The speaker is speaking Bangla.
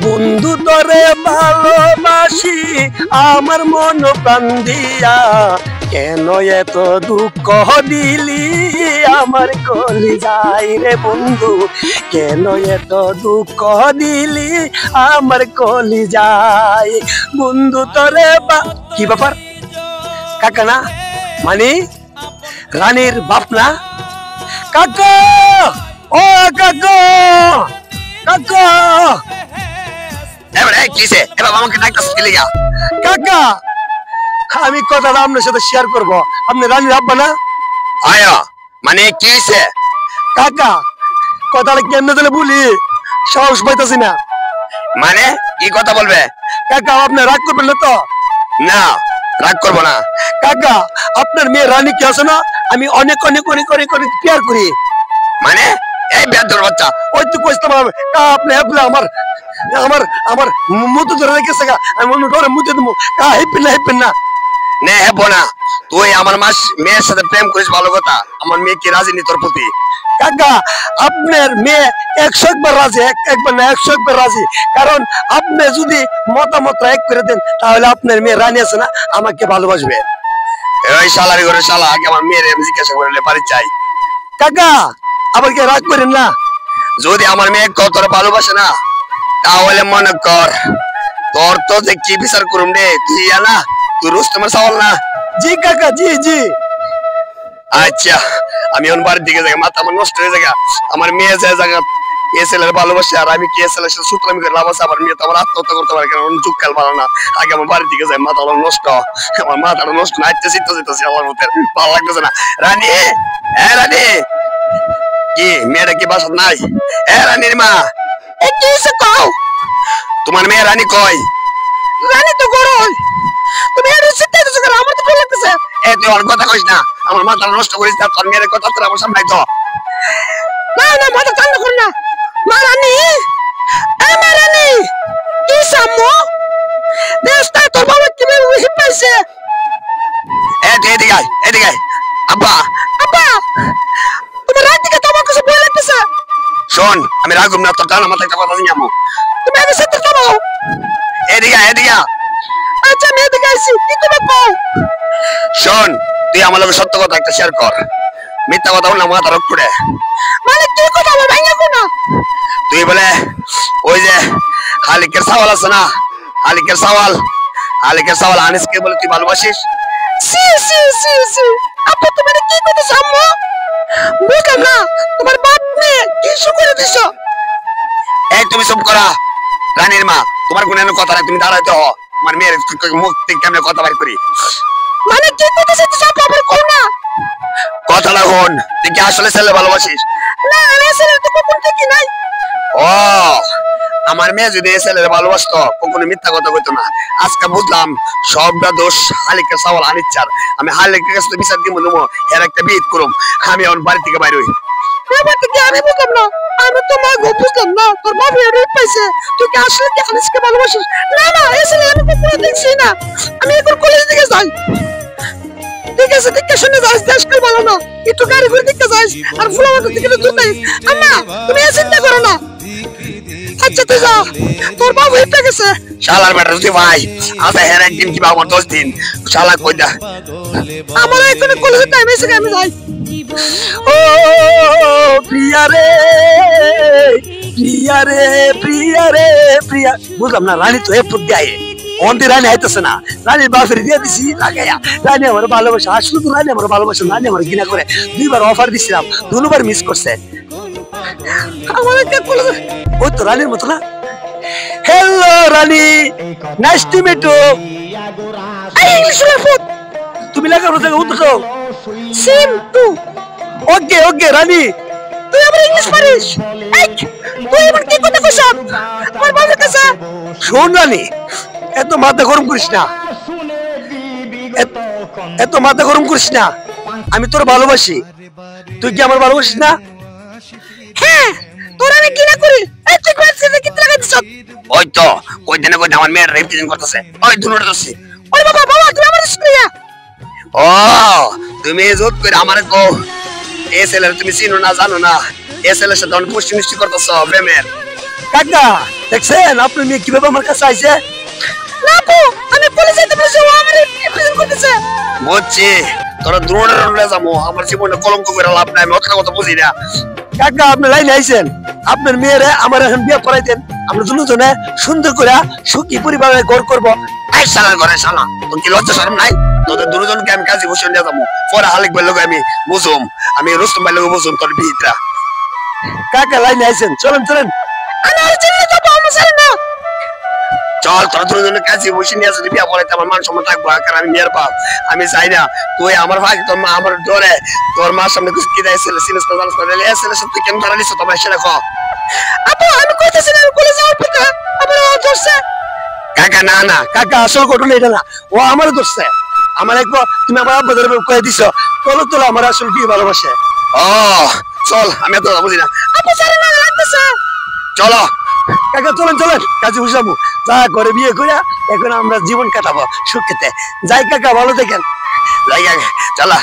বন্ধু তোরে ভালোবাসি আমার মন প্রাণ দিয়া, কেন এত দুঃখ দিলি আমার কলিজায় রে বন্ধু, কেন এত দুঃখ দিলি আমার কলিজায় বন্ধু তোরে। কি ব্যাপার কাকা না মানে রানীর বাপ না? কাকা, ও কাকা, কাকা এবারে কিসে এবার আমাকে ডাকতেছিস কি লাগা? কাকা আমি কথাটা আপনার সাথে শেয়ার করব। আপনি রানীর আব্বা না? আয়া মানে কি হইছে? কাকা কথাটা কেমনে দিলে বলি সাহস পাইতাছি না। মানে কি কথা বলবে? কাকা আপনি রাগ করবেন না তো? না রাগ করবো না। কাকা আপনার মেয়ে রানী কি আছে না, আমি অনেক অনেক অনেক অনেক অনেক কেয়ার করি। মানে এই বেয়াদর বাচ্চা ওই তো কইতাম আপনি আমার আমার আমার মুতো ধরে রেখেছে গা, আমি মনে করে মুতে দেবো। হেপেন না নে হেপো না। তুই আমার মেয়ের সাথে প্রেম করিস ভালো কথা, আমার মেয়ে কি রাজি নি তোর প্রতি? কাকা আপনার মেয়ে 100 বার রাজি, একবার না 100 বার রাজি। কারণ আপনি যদি মতামত এক করে দেন তাহলে আপনার মেয়ে রানী আছে না আমাকে ভালোবাসবে। ওই শালারি করে শালা আগে আমার মেয়ের আমি জিজ্ঞাসা করলে বাড়ি চাই। কাকা আবার কি রাগ করেন না? যদি আমার মেয়ে তোর ভালোবাসে না তাহলে মনে কর তোর তো যে কি বিচার করুম রে। তুই না তুই রুস্তমের সওয়াল না? জি কাকা জি জি। আচ্ছা আমি ওর বাড়ির দিকে যাই, মাথা আমার নষ্ট হয়ে যায়। আমার মেয়ে যে জায়গা এ ছেলের ভালোবাসে আর আমি কি এ ছেলের সাথে সূত্রামি করে লাভ আছে? আমার মেয়ে তো আমার আত্মহত্যা করতে পারে, কারণ চুপ খেল ভালো না। আগে আমার বাড়ির দিকে যাই, মাথাটা নষ্ট, আমার মাথাটা নষ্ট নাইতে চিত্তে আমার মধ্যে ভালো লাগতেছে না। রানী হ্যাঁ রানী কি মেয়েটা কি বাসা নাই? হ্যাঁ রানীর মা কি কও? তোমার মেয়ে রানী কই? রানী তো গরল। তুমি এর চিন্তা করছো কেন? আমার তো ভালো লাগতেছে। এই তুই ওর কথা কইস না, আমার মাথা নষ্ট করিস না। তোর মেয়ের কথা তোর আমার সামনে তো না না মাথা ঠান্ডা কর না। মা রানী মা রানী কি সামু দেশটা তোর বাবা কিভাবে হিপাইছে? এই তুই এদিকে আয়। আব্বা আব্বা তোমার রাত দিকে তোমার কিছু ভয় লাগতেছে? শোন আমি রাগুম না, তোর টানা মাথায় একটা কথা জানাবো। তুমি আগে সাথে যাবো। এদিকে আচ্ছা আমি এদিকে আইছি, কি তুমি কও? শোন তুই আমার লগে সত্য কথা একটা শেয়ার কর, মিথ্যা কথা বললে মাথা রোগ পড়ে। মানে কি কথা বল ভাইয়া কো না? তুই বলে ওই যে হালিকের সওয়াল আছে না, হালিকের সওয়াল আনিসকে বলে তুই ভালোবাসিস? সি সি সি সি আপু তুমি কি কথা সামু? বুঝলাম না তোমার বাপ মেয়ে কি শুরু করে দিছো? এই তুমি চুপ করা রানীর মা, তোমার কোনো কথা নাই, তুমি দাঁড়াইতে হও। আমার মেয়ের মুখ থেকে কেমনে কথা বাড়ি করি? মানে কি কথা সেটা সব আবার কও না। কথাটা হন তুই কি আসলে ছেলে ভালোবাসিস? না আমি ছেলে তো কখন থেকে নাই। ও আমার মেয়ে যদি ছেলের ভালোবাসতো কখনো মিথ্যা কথা কইতো না। আজকে বুঝলাম সবটা দোষ হালিকের সওয়াল আনিচ্ছার। আমি হালিকের কাছে বিচার দিব নেবো, এর একটা বিয়ে করুম। আমি আমার বাড়ি থেকে বাইরে হই। আমি বুঝলাম না, আমি তো মা গো বুঝলাম না। তোর বাবা এর পাইছে তুই কি আসলে কি আনিসকে ভালোবাসিস? না না এই ছেলে আমি কখনো দেখছি না। আমি এখন কলেজ থেকে যাই। ঠিক আছে দেখে শুনে যাস, দেশ কই ভালো না, একটু গাড়ি করে দেখতে যাস আর ফুলাবাটা থেকে দুটাই। আম্মা তুমি চিন্তা করো না। আচ্ছা তুই যা, তোর বাবু হেঁটে গেছে। শালার বেটা তুই ভাই আচ্ছা হের একদিন কিবা আমার 10 দিন শালা কই দা আমার এখন কলেজে টাইম এসে আমি যাই। ও প্রিয়া রে প্রিয়া রে প্রিয়া রে প্রিয়া। বুঝলাম না রানী তো এফুট দেয় অন্তে রানী আইতেছে না। রানীর বাপের দিয়ে দিছি লাগাইয়া। রানী আমার ভালোবাসা আসলে তো রানী আমার ভালোবাসা, রানী আমার ঘৃণা করে। 2 বার অফার দিছিলাম, 2 বার মিস করছে। আমার কে বলে ওই তো রানীর মতো না। Hello Rani, nice to meet you. এই ইংলিশ ফুট তুমি লাগানো থেকে উঠছো সেম টু। ওকে ওকে রানী তুই আবার ইংলিশ পারিস? এই তুই এবার কি কথা কইছ আমার বাবার কাছে? শোন রানী এত মাথা গরম করিস না, এত মাথা গরম করিস না। আমি তোর ভালোবাসি, তুই কি আমার ভালোবাসিস না? হ্যাঁ তোর আমি ঘৃণা করি। এই তুই কইছিস কি লাগাই দিছ? ওই তো কই দিনে কই আমার মেয়ের রিপ্রেজেন্ট করতেছে। ওই দুনোটা দছি। ওরে বাবা বাবা তুই আমার স্প্রিয়া। ও তুমি জোত করে আমারে কো এই ছেলের তুমি চিনো না জানো না? এই ছেলের সাথে অনেক পুষ্টি মিষ্টি করতেছ প্রেমের। কাকা দেখছেন আপনার মেয়ে কিভাবে আমার কাছে আইছে? না আপু, আমি পুলিশ যেতে বলেছি, ও আমার প্রেজেন্ট করতেছে। বুঝছি তোরা দ্রোণের রুলে যাবো, আমার জীবনে কলঙ্ক করে লাভ নাই, আমি অত কথা বুঝি না। কাকা আপনি লাইনে আইছেন, আপনার মেয়েরে আমার এখন বিয়ে পড়াই দেন, আমরা দুজনে সুন্দর করে সুখী পরিবারে ঘর করবো। এই শালার ঘরে শালা, তোর কি লজ্জা শরম নাই? তোদের দুজনকে আমি কাজে বসে নিয়ে যাবো, পরে হালিক ভাই লোক আমি বুঝুম, আমি রুস্তম ভাই লোক বুঝুম তোর বিহিতরা। কাকা লাইনে আইছেন, চলেন চলেন। আমি আর চিনলে যাবো, আমার সাথে না। চল তোরা দুজনে কাজে বসে নিয়ে আসলে বিয়ে পড়াইতে আমার মান সম্মান থাকবো, কারণ আমি মেয়ের বাপ, আমি চাই না তুই আমার ভাই, তোর মা আমার ডরে, তোর মার সামনে কিছু কি দেয় ছেলে চিনিস না জানিস না, ছেলের সাথে কেন ধরালিস তোমার সেটা কো। আপু আমি কইতেছি না, আমি কলেজে যাওয়ার পথে আমার ও ধরছে। কাকা না না কাকা, আসল ঘটনা এটা না, ও আমার ধরছে, আমার একবার তুমি আমার আব্বাদের কয়ে দিছো, তোলো তোলো আমার আসল কি ভালোবাসে। ও চল, আমি এত বুঝি না। আপু সারা না লাগতেছে। চলো কাকা চলেন চলেন, কাজে বুঝাবো, যা করে বিয়ে করে এখন আমরা জীবন কাটাবো সুখেতে। যাই কাকা, ভালো দেখেন, যাই কাকা, চলো।